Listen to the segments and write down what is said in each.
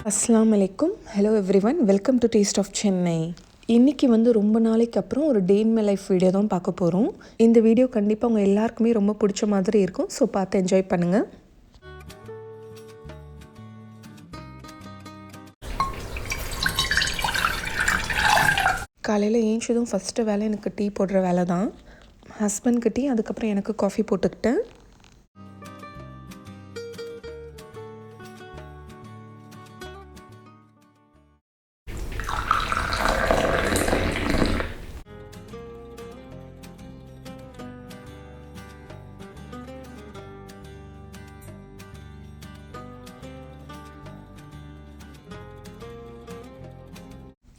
அஸ்ஸலாமு அலைக்கும். Hello everyone, welcome to taste of Chennai. இன்றைக்கி ரொம்ப நாளைக்கு அப்புறம் ஒரு day in my life video தான் பார்க்க போகிறோம். இந்த வீடியோ கண்டிப்பாக உங்கள் எல்லாருக்குமே ரொம்ப பிடிச்ச மாதிரி இருக்கும். ஸோ பார்த்து என்ஜாய் பண்ணுங்கள். காலையில் ஏஞ்சதும் ஃபஸ்ட்டு வேலை எனக்கு டீ போடுற வேலை தான். ஹஸ்பண்ட்க்கு டீ, அதுக்கப்புறம் எனக்கு காஃபி போட்டுக்கிட்டேன்.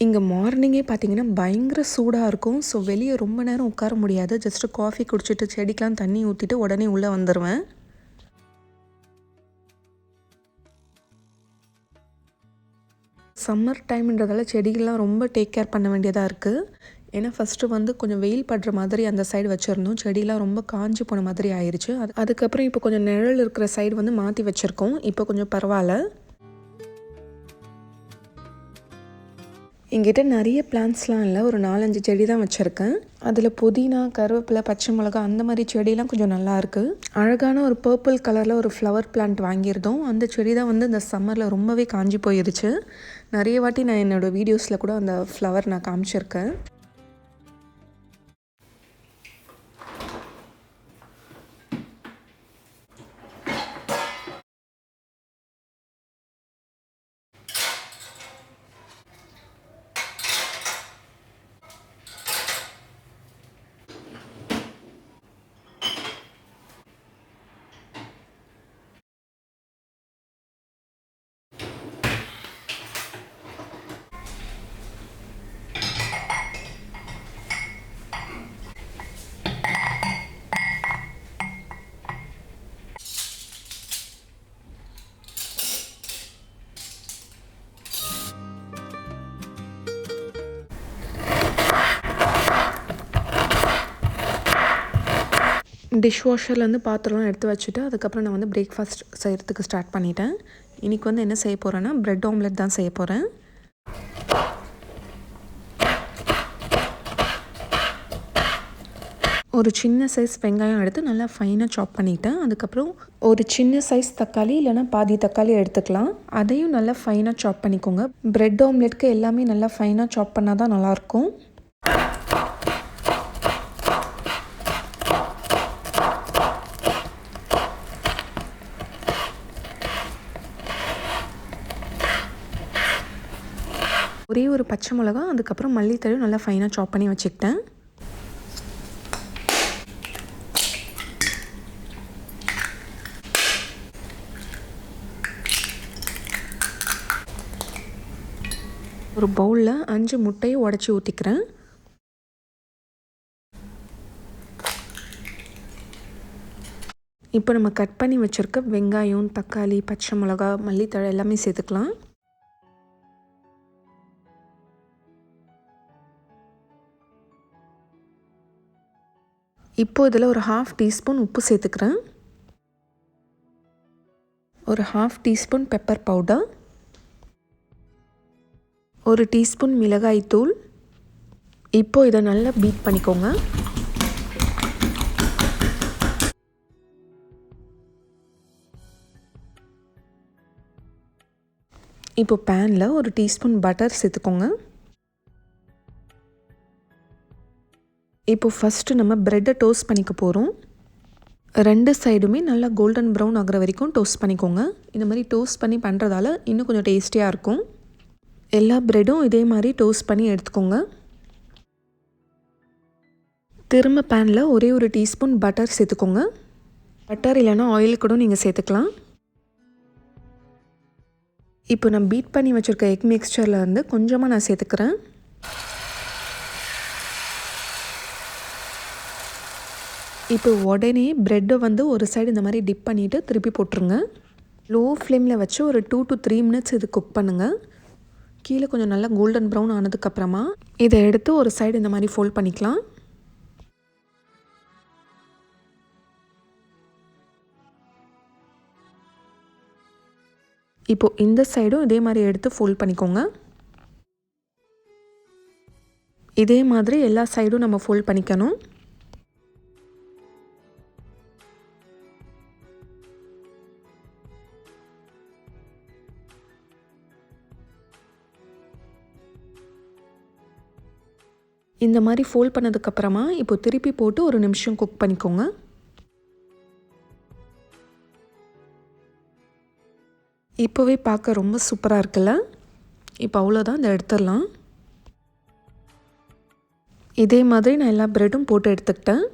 இங்கே மார்னிங்கே பார்த்தீங்கன்னா பயங்கர சூடாக இருக்கும். ஸோ வெளியே ரொம்ப நேரம் உட்கார முடியாது. ஜஸ்ட்டு காஃபி குடிச்சிட்டு செடிக்கெலாம் தண்ணி ஊற்றிட்டு உடனே உள்ளே வந்துடுவேன். சம்மர் டைம்ன்றதால செடிகள்லாம் ரொம்ப டேக் கேர் பண்ண வேண்டியதாக இருக்குது. ஏன்னா ஃபஸ்ட்டு கொஞ்சம் வெயில் படுற மாதிரி அந்த சைடு வச்சுருந்தோம். செடியெலாம் ரொம்ப காஞ்சி போன மாதிரி ஆயிடுச்சு. அதுக்கப்புறம் இப்போ கொஞ்சம் நிழல் இருக்கிற சைடு மாற்றி வச்சுருக்கோம். இப்போ கொஞ்சம் பரவாயில்ல. எங்கிட்ட நிறைய பிளான்ட்ஸ்லாம் இல்லை, ஒரு 4-5 செடி தான் வச்சுருக்கேன். அதில் புதினா, கருவேப்பிலை, பச்சை மிளகா அந்த மாதிரி செடியெலாம் கொஞ்சம் நல்லாயிருக்கு. அழகான ஒரு பர்பிள் கலரில் ஒரு ஃப்ளவர் பிளான்ட் வாங்கியிருந்தோம். அந்த செடி தான் இந்த சம்மரில் ரொம்பவே காஞ்சி போயிருச்சு. நிறைய வாட்டி நான் என்னோடய வீடியோஸில் கூட அந்த ஃப்ளவர் நான் காமிச்சிருக்கேன். டிஷ் வாஷர்லேருந்து பாத்திரம்லாம் எடுத்து வச்சுட்டு அதுக்கப்புறம் நான் பிரேக்ஃபாஸ்ட் செய்கிறதுக்கு ஸ்டார்ட் பண்ணிட்டேன். இன்றைக்கி என்ன செய்ய போகிறேன்னா ப்ரெட் ஆம்லெட் தான் செய்ய போகிறேன். ஒரு சின்ன சைஸ் வெங்காயம் எடுத்து நல்லா ஃபைனாக சாப் பண்ணிட்டேன். அதுக்கப்புறம் ஒரு சின்ன சைஸ் தக்காளி இல்லைனா பாதி தக்காளி எடுத்துக்கலாம். அதையும் நல்லா ஃபைனாக சாப் பண்ணிக்கோங்க. ப்ரெட் ஆம்லெட்க்கு எல்லாமே நல்லா ஃபைனாக சாப் பண்ணால் தான் நல்லாயிருக்கும். ஒரே ஒரு பச்சை மிளகா, அதுக்கப்புறம் மல்லித்தழை நல்லா ஃபைனாக சாப் பண்ணி வச்சுக்கிட்டேன். ஒரு பவுலில் 5 முட்டையை உடச்சி ஊற்றிக்கிறேன். இப்போ நம்ம கட் பண்ணி வச்சுருக்க வெங்காயம், தக்காளி, பச்சை மிளகா, மல்லித்தழை எல்லாமே சேர்த்துக்கலாம். இப்போ இதில் ஒரு 1/2 டீஸ்பூன் உப்பு சேர்த்துக்கிறேன். ஒரு 1/2 டீஸ்பூன் பெப்பர் பவுடர், 1 டீஸ்பூன் மிளகாய் தூள். இப்போ இதை நல்லா பீட் பண்ணிக்கோங்க. இப்போ பேனில் 1 டீஸ்பூன் பட்டர் சேர்த்துக்கோங்க. இப்போ ஃபஸ்ட்டு நம்ம ப்ரெட்டை டோஸ்ட் பண்ணிக்க போகிறோம். 2 சைடுமே நல்லா கோல்டன் ப்ரௌன் ஆகிற வரைக்கும் டோஸ்ட் பண்ணிக்கோங்க. இந்த மாதிரி டோஸ்ட் பண்ணி பண்ணுறதால இன்னும் கொஞ்சம் டேஸ்டியாக இருக்கும். எல்லா ப்ரெட்டும் இதே மாதிரி டோஸ்ட் பண்ணி எடுத்துக்கோங்க. திரும்ப பேனில் ஒரே 1 டீஸ்பூன் பட்டர் சேர்த்துக்கோங்க. பட்டர் இல்லைன்னா ஆயில் கூட நீங்கள் சேர்த்துக்கலாம். இப்போ நான் பீட் பண்ணி வச்சுருக்க எக் மிக்ஸ்சரில் கொஞ்சமாக நான் சேர்த்துக்கிறேன். இப்போ உடனே ப்ரெட்டை ஒரு சைடு இந்த மாதிரி டிப் பண்ணிவிட்டு திருப்பி போட்டுருங்க. லோ ஃப்ளேமில் வச்சு ஒரு 2 to 3 மினிட்ஸ் இது குக் பண்ணுங்கள். கீழே கொஞ்சம் நல்லா கோல்டன் ப்ரௌன் ஆனதுக்கப்புறமா இதை எடுத்து ஒரு சைடு இந்த மாதிரி ஃபோல்ட் பண்ணிக்கலாம். இப்போது இந்த சைடும் இதே மாதிரி எடுத்து ஃபோல்ட் பண்ணிக்கோங்க. இதே மாதிரி எல்லா சைடும் நம்ம ஃபோல்ட் பண்ணிக்கணும். இந்த மாதிரி ஃபோல்ட் பண்ணதுக்கப்புறமா இப்போ திருப்பி போட்டு ஒரு நிமிஷம் குக் பண்ணிக்கோங்க. இப்போவே பார்க்க ரொம்ப சூப்பராக இருக்குல்ல. இப்போ அவ்வளோதான், இதை எடுத்துடலாம். இதே மாதிரி நான் எல்லா ப்ரெட்டும் போட்டு எடுத்துக்கிட்டேன்.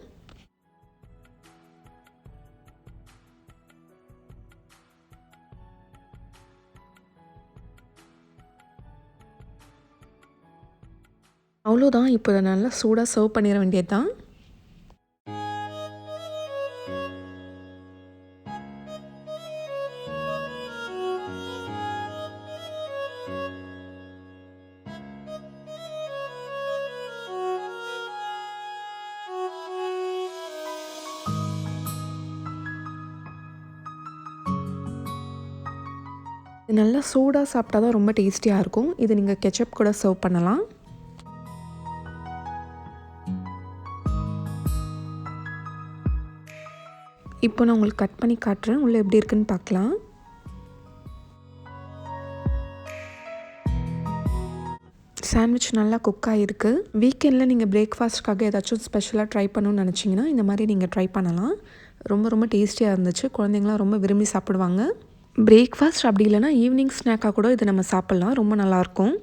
அவ்வளோதான், இப்போ இதை நல்லா சூடாக சர்வ் பண்ணிட வேண்டியது தான். இது நல்லா சூடாக சாப்பிட்டா தான் ரொம்ப டேஸ்டியாக இருக்கும். இது நீங்கள் கெச்சப் கூட சர்வ் பண்ணலாம். இப்போ நான் உங்களுக்கு கட் பண்ணி காட்டுறேன், உள்ளே எப்படி இருக்குன்னு பார்க்கலாம். சாண்ட்விச் நல்லா குக் ஆகிருக்கு. வீக்கெண்டில் நீங்கள் பிரேக்ஃபாஸ்ட்டுக்காக ஏதாச்சும் ஸ்பெஷலாக ட்ரை பண்ணணும்னு நினச்சிங்கன்னா இந்த மாதிரி நீங்கள் ட்ரை பண்ணலாம். ரொம்ப ரொம்ப டேஸ்டியாக இருந்துச்சு. குழந்தைங்களாம் ரொம்ப விரும்பி சாப்பிடுவாங்க. பிரேக்ஃபாஸ்ட் அப்படி இல்லைனா ஈவினிங் ஸ்நாக்காக கூட இதை நம்ம சாப்பிட்லாம். ரொம்ப நல்லாயிருக்கும்.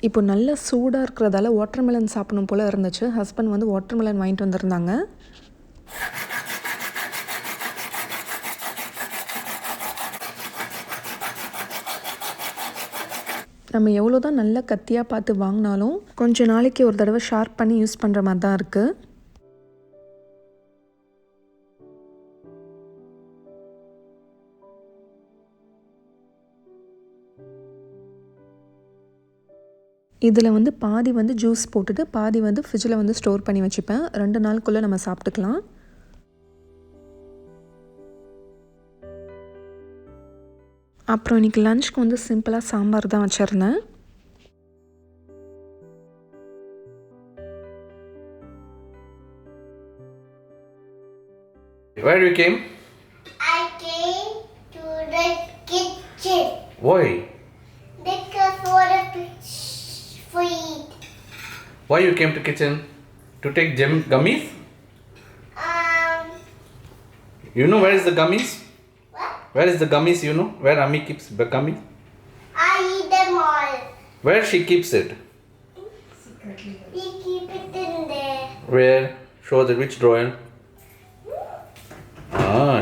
இப்போ நல்ல சூடாக இருக்கிறதால வாட்டர்மெலன் சாப்பிடணும் போல் இருந்துச்சு. ஹஸ்பண்ட் வந்து வாட்டர்மெலன் வாங்கிட்டு வந்திருந்தாங்க. நம்ம எவ்வளோ தான் நல்ல கத்தியாக பார்த்து வாங்கினாலும் கொஞ்சம் நாளைக்கு ஒரு தடவை ஷார்ப் பண்ணி யூஸ் பண்ணுற மாதிரி தான் இருக்குது. இதில் வந்து பாதி வந்து ஜூஸ் போட்டுட்டு பாதி வந்து ஃப்ரிட்ஜில் வந்து ஸ்டோர் பண்ணி வச்சுப்பேன். 2 நாளுக்குள்ளே நம்ம சாப்பிட்டுக்கலாம். அப்புறம் இன்றைக்கி லஞ்சுக்கு வந்து சிம்பிளாக சாம்பார் தான் வச்சுருந்தேன். Where you came? I came to the kitchen. Why? Because for the food. Why you came to kitchen? To take gummies? You know where is the gummies? What? Where is the gummies, you know? Where Ami keeps the gummies? I eat them all. Where she keeps it? We keep it in there. Where? Show the which drawer?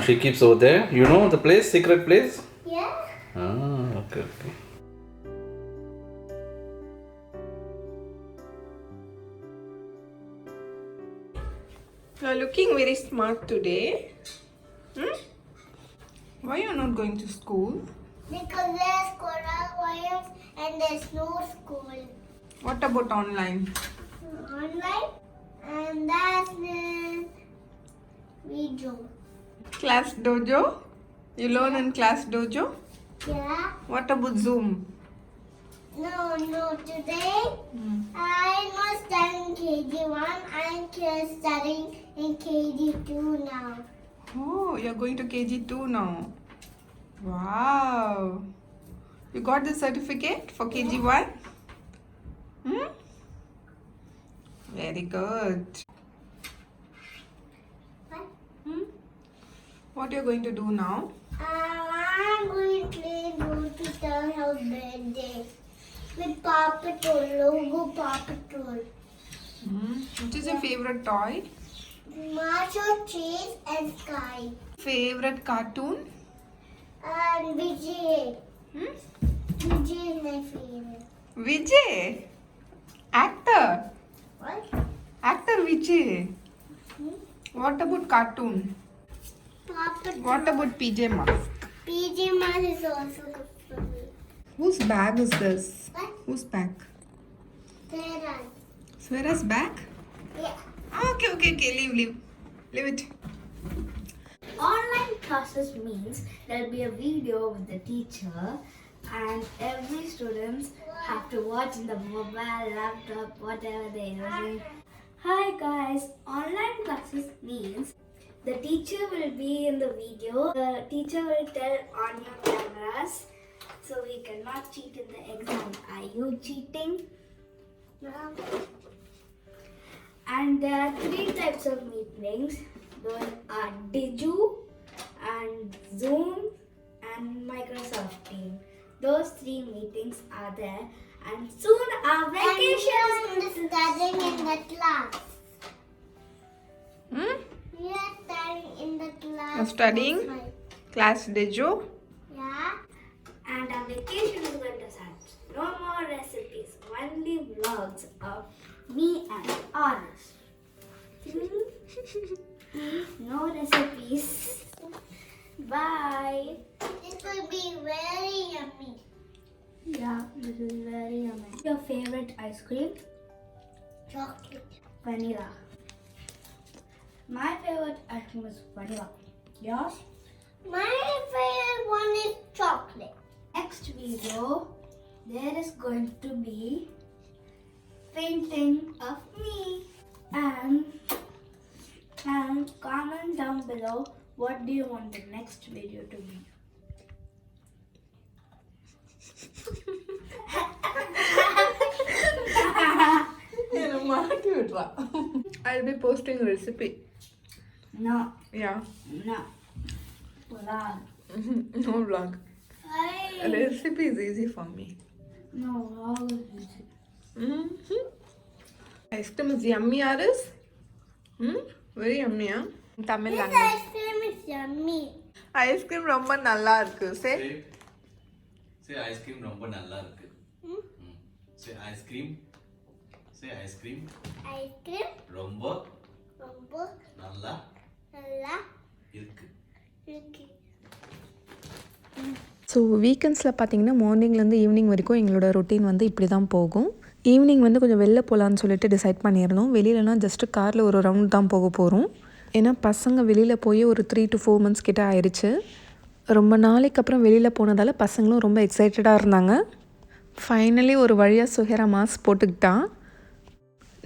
She keeps over there. You know the place, secret place? Yeah. Okay. You are looking very smart today. Why you are not going to school? Because there's coronavirus and there's no school. What about online? Online. And that's video. Class Dojo? You learn in Class Dojo? Yeah. What about Zoom? No. Today I was studying KG1. I'm studying in KG2 now. Oh, you're going to KG2 now. Wow. You got the certificate for KG1? Very good. What? What you're going to do now? I'm going to go to Town House birthday with Paw Patrol, logo Paw Patrol. Which is your favorite toy? Macho, Chase and Sky. Favorite cartoon? And Vijay. Vijay is my favorite. Vijay? Actor? What? Pichi? What about cartoon? Papa What about PJ Masks? PJ Masks is also good for me. Whose bag is this? What? Whose bag? Sarah. Swera's bag? Yeah. Okay. Leave it. Online classes means there'll be a video with the teacher and every student have to watch in the mobile, laptop, whatever they're using. Hi guys, online classes means the teacher will be in the video. The teacher will tell on your cameras, so we cannot cheat in the exam. Are you cheating? No. And there are 3 types of meetings. Those are Diju and Zoom and Microsoft Teams. Those 3 meetings are there, and soon our vacation And we are studying in the class. We are studying in the class. You're studying? That's why. Class Dejo. Yeah. and our vacation is going to start. No more recipes, only vlogs of me and ours. No recipes. Bye. This will be very yummy. Yeah, this is very yummy. Your favorite ice cream? Chocolate. Vanilla. My favorite ice cream is vanilla. Yours? My favorite one is chocolate. Next video, there is going to be painting of me. And comment down below what do you want the next video to be. I'll be posting a recipe. No, Yeah. no. Vlog. No vlog. Hey. Recipe is easy for me. No, vlog is easy. Ice cream is yummy, Aris. Very yummy, huh? Tamil This language. ice cream is yummy. Ice cream ரொம்ப நல்லா இருக்கு. Say. Say ice cream ரொம்ப நல்லா இருக்கு. Say ice cream. Say ice cream Ice cream ரொம்ப ரொம்ப நல்லா நல்லா இருக்கு. இருக்கு. ஸோ வீக்கெண்ட்ஸில் பார்த்தீங்கன்னா மார்னிங்லேருந்து ஈவினிங் வரைக்கும் எங்களோட ரொட்டீன் வந்து இப்படி தான் போகும். ஈவினிங் வந்து கொஞ்சம் வெளில போகலான்னு சொல்லிட்டு டிசைட் பண்ணியிருந்தோம். வெளியிலனா ஜஸ்ட்டு காரில் ஒரு ரவுண்ட் தான் போக போகிறோம். ஏன்னா பசங்க வெளியில் போய் ஒரு 3 to 4 months கிட்ட ஆயிடுச்சு. ரொம்ப நாளைக்கு அப்புறம் வெளியில் போனதால் பசங்களும் ரொம்ப எக்ஸைட்டடாக இருந்தாங்க. ஃபைனலி ஒரு வழியாக சுஹேரா மாஸ்க் போட்டுக்கிட்டான்.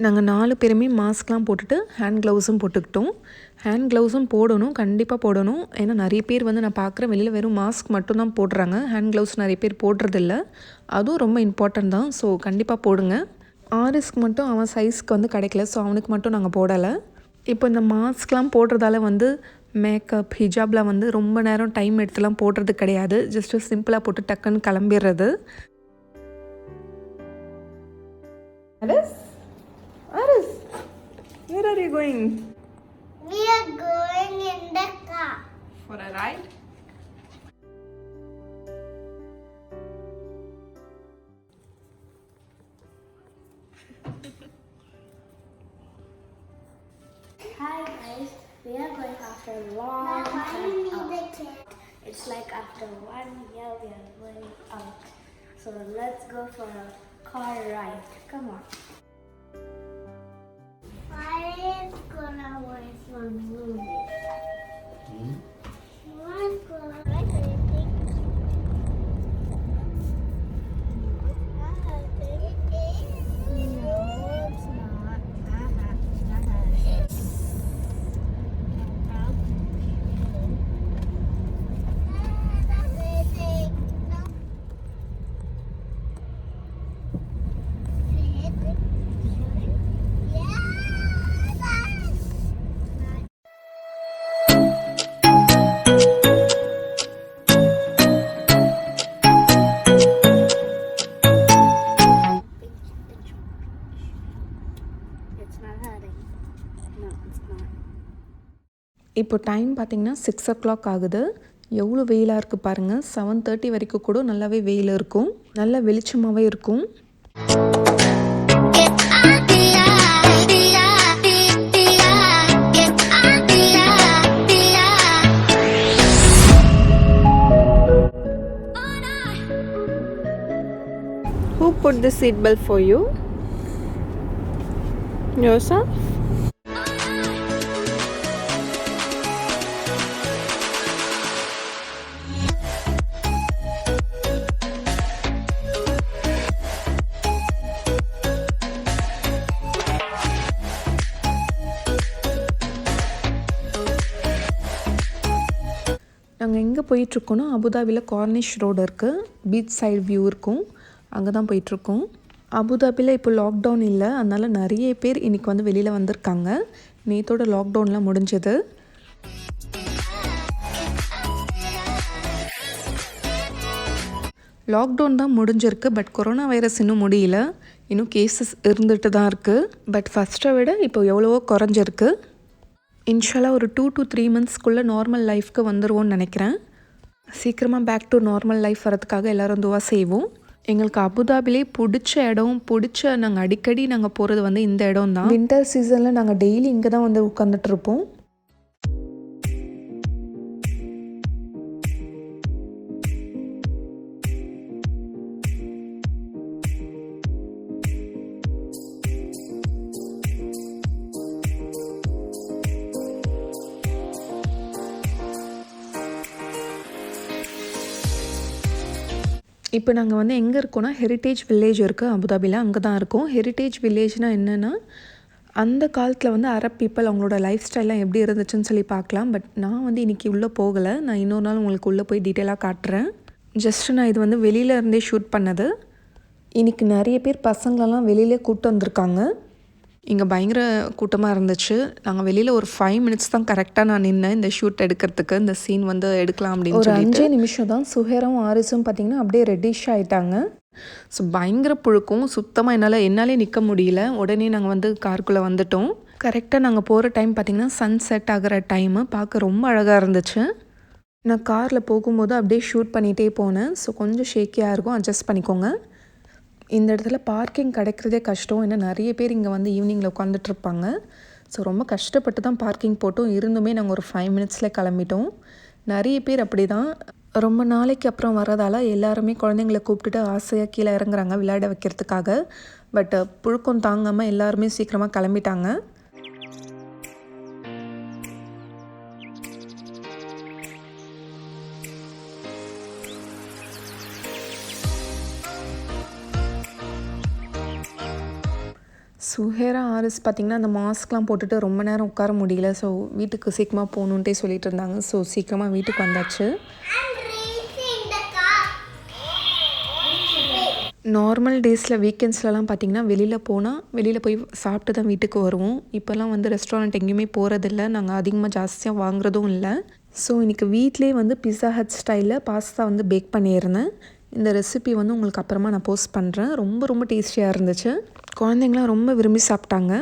நாங்கள் 4 பேருமே மாஸ்க்லாம் போட்டுட்டு ஹேண்ட் க்ளவுஸும் போட்டுக்கிட்டோம். ஹேண்ட் க்ளவுஸும் போடணும், கண்டிப்பாக போடணும். ஏன்னா நிறைய பேர் வந்து நான் பார்க்குறேன் வெளியில் வெறும் மாஸ்க் மட்டும்தான் போடுறாங்க, ஹேண்ட் க்ளவுஸ் நிறைய பேர் போடுறதில்ல. அதுவும் ரொம்ப இம்பார்ட்டன்ட் தான். ஸோ கண்டிப்பாக போடுங்க. ஆரிஸ்க்கு மட்டும் அவன் சைஸ்க்கு வந்து கிடைக்கல, ஸோ அவனுக்கு மட்டும் நாங்கள் போடலை. இப்போ இந்த மாஸ்க்லாம் போடுறதால வந்து மேக்கப் ஹிஜாப்லாம் வந்து ரொம்ப நேரம் டைம் எடுத்துலாம் போடுறது கிடையாது. ஜஸ்ட்டு சிம்பிளாக போட்டு டக்குன்னு கிளம்பிடுறது. Aris, where are you going? We are going in the car. For a ride? Hi guys, we are going after a long Now I time need out. the cat. It's like after 1 year we are going out. So let's go for a car ride. Come on. I am gonna watch some movies. One gonna watch anything. No, it's not. It's not hurting. No, it's not. இப்போ time பார்த்திங்கன்னா 6 o'clock ஆகுது. எவ்வளோ வெயிலாக இருக்குது பாருங்கள். 7:30 வரைக்கும் கூட நல்லாவே வெயில் இருக்கும், நல்ல வெளிச்சமாகவே இருக்கும். Who put the seat belt for you? Yourself? நாங்கள் எங்கே போயிட்டுருக்கோன்னா அபுதாபியில் கார்னிஷ் ரோடு இருக்குது, பீச் சைடு வியூ இருக்கும், அங்கே தான் போயிட்டுருக்கோம். அபுதாபியில் இப்போ லாக்டவுன் இல்லை, அதனால் நிறைய பேர் இன்றைக்கி வந்து வெளியில் வந்திருக்காங்க. நேற்றோட லாக்டவுன்லாம் முடிஞ்சது. லாக்டவுன் தான் முடிஞ்சிருக்கு, பட் கொரோனா வைரஸ் இன்னும் முடியல. இன்னும் கேசஸ் இருந்துட்டு தான் இருக்குது. பட் ஃபஸ்ட்டை விட இப்போ எவ்வளவோ குறைஞ்சிருக்கு. இன்ஷால்லா ஒரு 2 to 3 monthsக்குள்ளே நார்மல் லைஃப்க்கு வந்துடுவோன்னு நினைக்கிறேன். சீக்கிரமாக பேக் டு நார்மல் லைஃப் வரதுக்காக எல்லோரும் துவா செய்வோம். எங்களுக்கு அபுதாபிலே பிடிச்ச இடம், நாங்கள் அடிக்கடி போகிறது வந்து இந்த இடம் தான். வின்டர் சீசனில் நாங்கள் டெய்லி இங்கே தான் வந்து உட்காந்துட்ருப்போம். இப்போ நாங்கள் வந்து எங்கே இருக்கோன்னா ஹெரிட்டேஜ் வில்லேஜ் இருக்குது அபுதாபியில், அங்கே தான் இருக்கோம். ஹெரிட்டேஜ் வில்லேஜ்னால் என்னென்னா, அந்த காலத்தில் வந்து அரப் பீப்பிள் அவங்களோட லைஃப் ஸ்டைல்லாம் எப்படி இருந்துச்சுன்னு சொல்லி பார்க்கலாம். பட் நான் வந்து இன்றைக்கி உள்ளே போகலை, நான் இன்னொரு நாள் உங்களுக்கு உள்ளே போய் டீட்டெயிலாக காட்டுறேன். ஜஸ்ட்டு நான் இது வந்து வெளியில் இருந்தே ஷூட் பண்ணது. இன்றைக்கி நிறைய பேர் பசங்களெல்லாம் வெளியிலே கூப்பிட்டு வந்திருக்காங்க. இங்கே பயங்கர கூட்டமாக இருந்துச்சு. நாங்கள் வெளியில் ஒரு 5 minutes தான் கரெக்டாக நான் நின்னேன் இந்த ஷூட் எடுக்கிறதுக்கு, இந்த சீன் வந்து எடுக்கலாம் அப்படின்னு ஒரு 5 நிமிஷம் தான். சுஹேரும் ஆரிஸும் பார்த்திங்கன்னா அப்படியே ரெட்டிஷ் ஆகிட்டாங்க. ஸோ பயங்கர புழுக்கும், சுத்தமாக என்னாலே நிற்க முடியல. உடனே நாங்கள் வந்து காருக்குள்ளே வந்துட்டோம். கரெக்டாக நாங்கள் போகிற டைம் பார்த்திங்கன்னா சன் செட் ஆகிற டைமு பார்க்க ரொம்ப அழகாக இருந்துச்சு. நான் காரில் போகும்போது அப்படியே ஷூட் பண்ணிகிட்டே போனேன். ஸோ கொஞ்சம் ஷேக்கியாக இருக்கும், அட்ஜஸ்ட் பண்ணிக்கோங்க. இந்த இடத்துல பார்க்கிங் கிடைக்கிறதே கஷ்டம். ஏன்னா நிறைய பேர் இங்கே வந்து ஈவினிங்கில் உட்காந்துட்ருப்பாங்க. ஸோ ரொம்ப கஷ்டப்பட்டு தான் பார்க்கிங் போட்டோம். இருந்துமே நாங்கள் ஒரு 5 minutesல கிளம்பிட்டோம். நிறைய பேர் அப்படி தான் ரொம்ப நாளைக்கு அப்புறம் வரதால் எல்லாருமே குழந்தைங்களை கூப்பிட்டுட்டு ஆசையாக கீழே இறங்குறாங்க விளையாட வைக்கிறதுக்காக. பட் புழுக்கம் தாங்காமல் எல்லாருமே சீக்கிரமாக கிளம்பிட்டாங்க. சுஹேரா ஆரிஸ் பார்த்திங்கன்னா அந்த மாஸ்க்லாம் போட்டுட்டு ரொம்ப நேரம் உட்கார முடியல. ஸோ வீட்டுக்கு சீக்கிரமாக போகணுன்ட்டே சொல்லிட்டு இருந்தாங்க. ஸோ சீக்கிரமாக வீட்டுக்கு வந்தாச்சு. நார்மல் டேஸில் வீக்கெண்ட்ஸ்லலாம் பார்த்திங்கன்னா வெளியில் போய் சாப்பிட்டு தான் வீட்டுக்கு வருவோம். இப்போல்லாம் வந்து ரெஸ்டாரண்ட் எங்கேயுமே போகிறதில்ல, நாங்கள் அதிகமாக ஜாஸ்தியாக வாங்குறதும் இல்லை. ஸோ இன்றைக்கி வீட்லேயே வந்து பிஸா ஹட் ஸ்டைலில் பாஸ்தா வந்து பேக் பண்ணியிருந்தேன். இந்த ரெசிபி வந்து உங்களுக்கு அப்புறமா நான் போஸ்ட் பண்ணுறேன். ரொம்ப டேஸ்டியாக இருந்துச்சு. குழந்தைங்களாம் ரொம்ப விரும்பி சாப்பிட்டாங்க.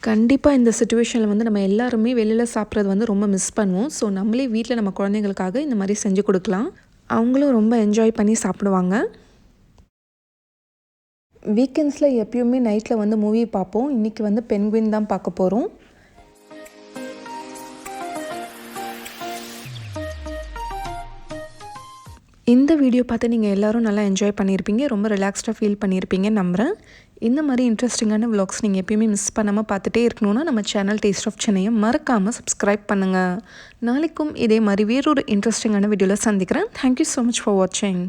கண்டிப்பாக இந்த சிச்சுவேஷனில் வந்து நம்ம எல்லாருமே வெளியில் சாப்பிட்றது வந்து ரொம்ப மிஸ் பண்ணுவோம். ஸோ நம்மளே வீட்டில் நம்ம குழந்தைங்களுக்காக இந்த மாதிரி செஞ்சு கொடுக்கலாம். அவங்களும் ரொம்ப என்ஜாய் பண்ணி சாப்பிடுவாங்க. வீக்கெண்ட்ஸில் எப்பயுமே நைட்டில் வந்து மூவி பார்ப்போம். இன்றைக்கி வந்து பென்குயின் தான் பார்க்க போகிறோம். இந்த வீடியோ பார்த்து நீங்கள் எல்லோரும் நல்லா என்ஜாய் பண்ணியிருப்பீங்க, ரொம்ப ரிலாக்ஸ்டாக ஃபீல் பண்ணியிருப்பீங்கன்னு நம்புகிறேன். இந்த மாதிரி இன்ட்ரெஸ்டிங்கான விலாக்ஸ் நீங்கள் எப்பயுமே மிஸ் பண்ணாமல் பார்த்துட்டே இருக்கணும்னா நம்ம சேனல் டேஸ்ட் ஆஃப் சென்னையை மறக்காமல் சப்ஸ்கிரைப் பண்ணுங்கள். நாளைக்கும் இதே மாதிரி வேறொரு இன்ட்ரெஸ்டிங்கான வீடியோவில் சந்திக்கிறேன். தேங்க்யூ ஸோ மச் ஃபார் வாட்சிங்.